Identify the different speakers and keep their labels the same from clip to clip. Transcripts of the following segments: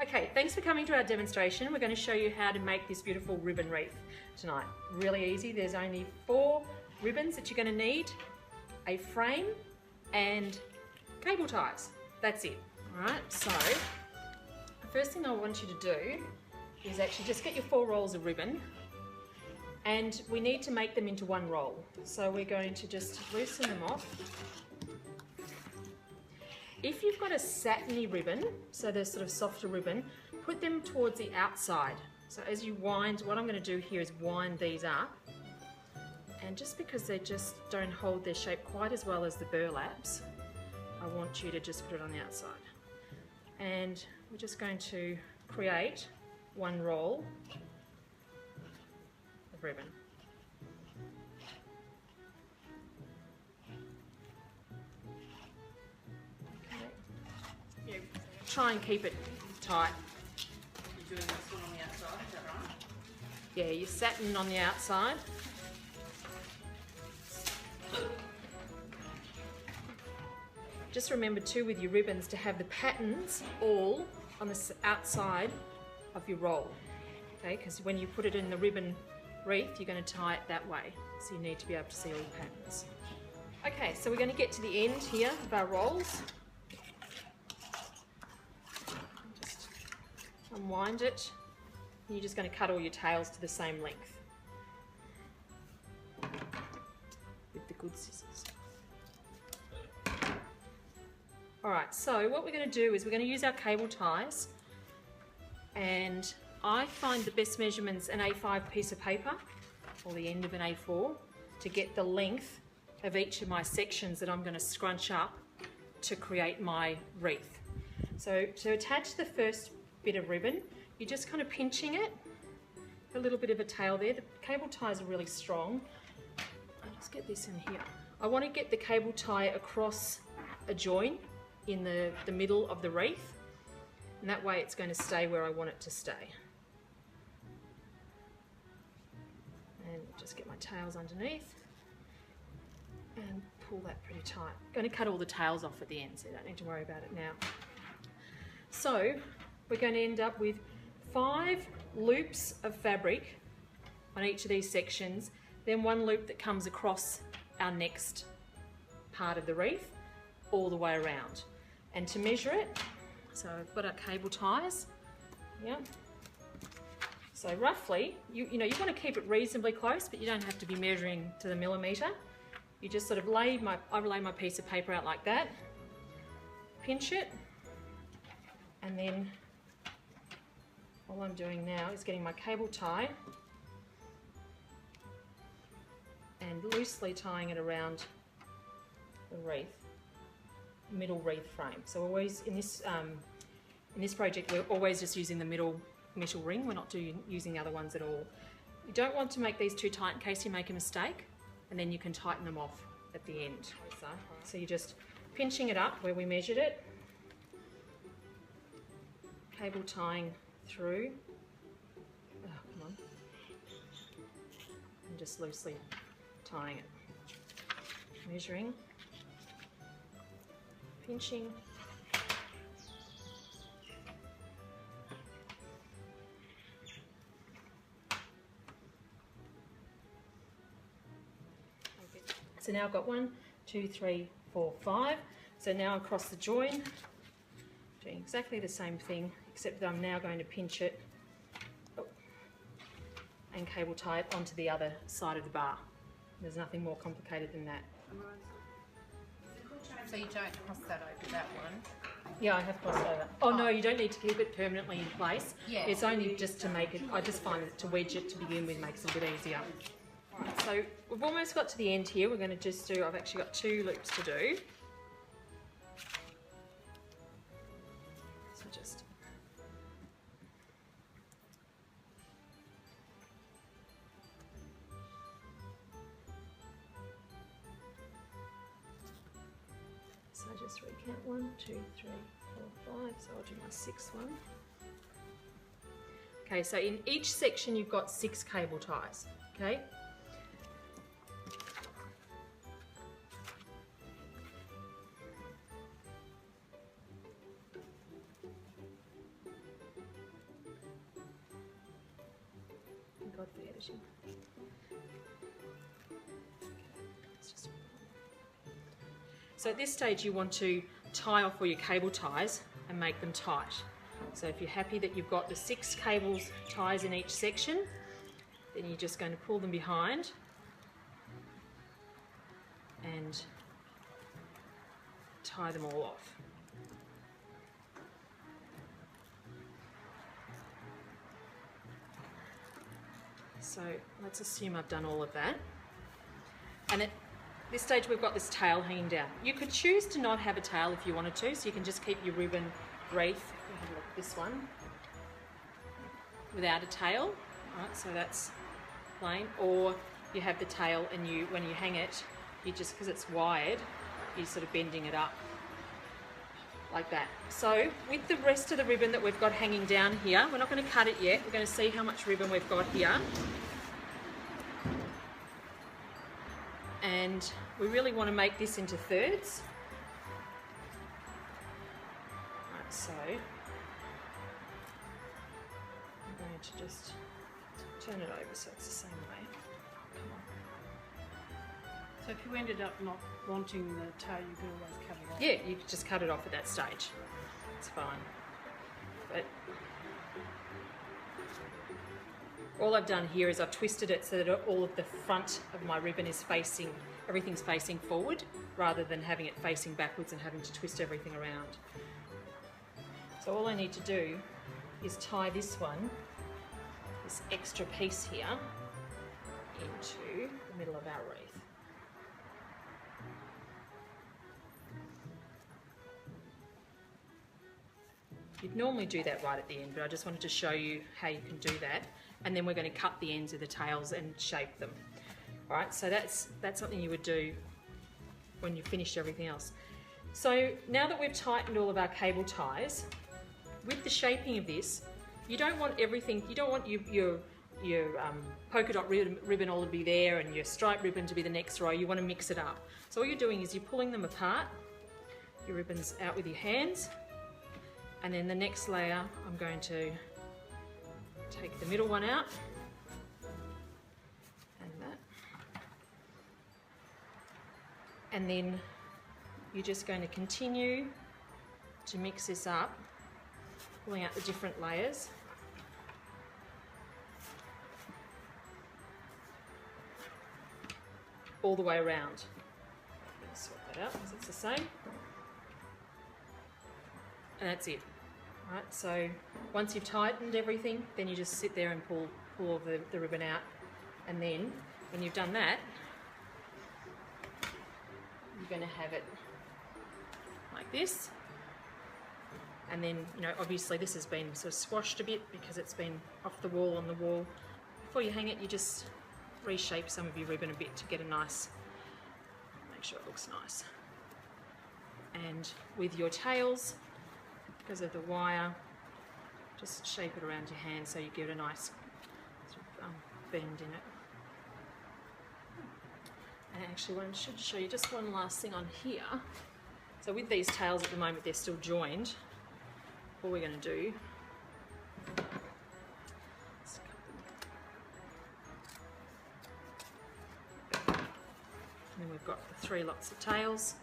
Speaker 1: Okay, thanks for coming to our demonstration. We're going to show you how to make this beautiful ribbon wreath tonight. Really easy. There's only 4 ribbons that you're going to need, a frame and cable ties. That's it. Alright, so the first thing I want you to do is actually just get your 4 rolls of ribbon, and we need to make them into one roll. So we're going to just loosen them off. If you've got a satiny ribbon, so they're sort of softer ribbon, put them towards the outside. So as you wind, what I'm going to do here is wind these up. And just because they just don't hold their shape quite as well as the burlaps, I want you to just put it on the outside. And we're just going to create one roll of ribbon. Okay. Try and keep it tight.
Speaker 2: You're doing this one on the outside, is that right?
Speaker 1: Yeah, your satin on the outside. Just remember too with your ribbons to have the patterns all on the outside of your roll, okay? Because when you put it in the ribbon wreath, you're going to tie it that way. So you need to be able to see all the patterns. Okay, so we're going to get to the end here of our rolls. Just unwind it. And you're just going to cut all your tails to the same length with the good scissors. Alright, so what we're going to do is we're going to use our cable ties, and I find the best measurements an A5 piece of paper or the end of an A4 to get the length of each of my sections that I'm going to scrunch up to create my wreath. So to attach the first bit of ribbon, you're just kind of pinching it, a little bit of a tail there. The cable ties are really strong. I'll just get this in here. I want to get the cable tie across a join in the middle of the wreath, and that way it's going to stay where I want it to stay. And just get my tails underneath and pull that pretty tight. I'm going to cut all the tails off at the end, so you don't need to worry about it now. So we're going to end up with 5 loops of fabric on each of these sections, then 1 loop that comes across our next part of the wreath all the way around. And to measure it, so I've got our cable ties, yeah. So roughly, you want to keep it reasonably close, but you don't have to be measuring to the millimetre. You just sort of I lay my piece of paper out like that, pinch it, and then all I'm doing now is getting my cable tie and loosely tying it around the wreath. Middle wreath frame. So always in this project we're always just using the middle metal ring. We're not using the other ones at all. You don't want to make these too tight in case you make a mistake, and then you can tighten them off at the end. So you're just pinching it up where we measured it, cable tying through, come on, and just loosely tying it, measuring, pinching, so now I've got 1, 2, 3, 4, 5. So now across the join, doing exactly the same thing, except that I'm now going to pinch it and cable tie it onto the other side of the bar. There's nothing more complicated than that.
Speaker 2: So you don't cross that over that one?
Speaker 1: Yeah, I have crossed over. Oh no, you don't need to keep it permanently in place.
Speaker 2: Yeah.
Speaker 1: It's only just to make it, I just find that to wedge it to begin with makes it a bit easier. Alright, so we've almost got to the end here. We're going to just do, I've actually got 2 loops to do. So just... So just recount 1, 2, 3, 4, 5. So I'll do my 6th one. Okay, so in each section you've got 6 cable ties. Okay. version. So at this stage you want to tie off all your cable ties and make them tight. So if you're happy that you've got the 6 cables ties in each section, then you're just going to pull them behind and tie them all off. So let's assume I've done all of that. And at this stage we've got this tail hanging down. You could choose to not have a tail if you wanted to, so you can just keep your ribbon wreath, have a look at this one, without a tail. Right, so that's plain. Or you have the tail and when you hang it, you just, because it's wired, you're sort of bending it up like that. So with the rest of the ribbon that we've got hanging down here, we're not going to cut it yet. We're going to see how much ribbon we've got here. And we really want to make this into thirds. Right, so I'm going to just turn it over so it's the same way. Come on.
Speaker 2: So if you ended up not wanting the tail, you could always cut it off.
Speaker 1: Yeah, you could just cut it off at that stage. It's fine. But all I've done here is I've twisted it so that all of the front of my ribbon is facing, everything's facing forward, rather than having it facing backwards and having to twist everything around. So all I need to do is tie this one, this extra piece here, into the middle of our wreath. You'd normally do that right at the end, but I just wanted to show you how you can do that. And then we're going to cut the ends of the tails and shape them. All right, so that's something you would do when you've finished everything else. So now that we've tightened all of our cable ties, with the shaping of this, you don't want everything, you don't want your polka dot ribbon all to be there and your stripe ribbon to be the next row. You want to mix it up. So all you're doing is you're pulling them apart, your ribbons out with your hands, and then the next layer I'm going to take the middle one out and that, and then you're just going to continue to mix this up, pulling out the different layers. All the way around. Let's sort that out because it's the same. And that's it. Right, so once you've tightened everything, then you just sit there and pull all the ribbon out. And then when you've done that, you're going to have it like this. And then, you know, obviously this has been sort of squashed a bit because it's been off the wall on the wall. Before you hang it, you just reshape some of your ribbon a bit to get a nice, make sure it looks nice. And with your tails, because of the wire, just shape it around your hand so you get a nice sort of, bend in it. And actually, I should show you just one last thing on here. So with these tails at the moment, they're still joined. All we're going to do is cut them. And then we've got the 3 lots of tails,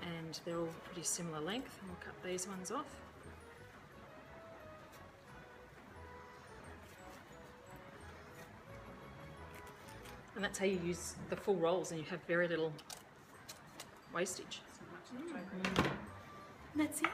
Speaker 1: and they're all pretty similar length. And we'll cut these ones off. And that's how you use the full rolls, and you have very little wastage. And that's it.